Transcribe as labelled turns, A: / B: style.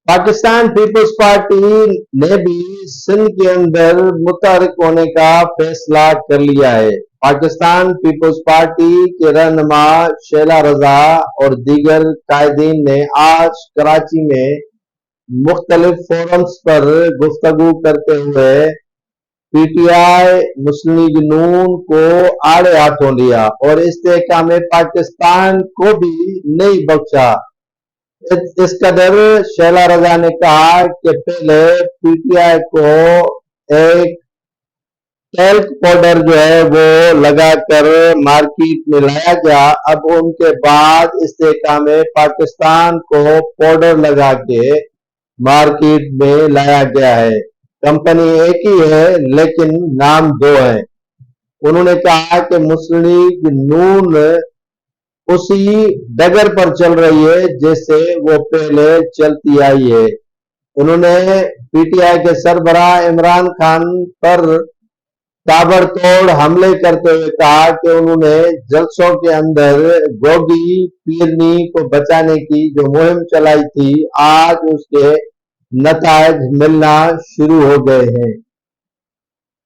A: Pakistan peoples party ने भी सिंध के अंदर मुतहर्रिक होने का फैसला कर लिया है। पाकिस्तान पीपल्स पार्टी के रहनुमा शैला रजा और दीगर कायदीन ने आज कराची में मुख्तलिफ फोरम्स पर गुफ्तगू करते हुए पीटीआई मुस्लिम लीग नून को आड़े हाथों लिया और इस्तेहकाम पाकिस्तान को भी नहीं बख्शा। इस कदर शैला रजा ने कहा कि पहले पीटीआई को एक टैल्क पाउडर जो है वो लगाकर मार्केट में लाया गया, अब उनके बाद इस्तेहकाम पाकिस्तान को पाउडर लगा के मार्केट में लाया गया है। कंपनी एक ही है लेकिन नाम दो है। उन्होंने कहा कि मुस्लिम लीग नून उसी डगर पर चल रही है जैसे वो पहले चलती आई है। उन्होंने पीटीआई के सरबराह इमरान खान पर ताबड़तोड़ हमले करते हुए कहा कि उन्होंने जलसों के अंदर गोगी पीरनी को बचाने की जो मुहिम चलाई थी, आज उसके नतायज मिलना शुरू हो गए हैं।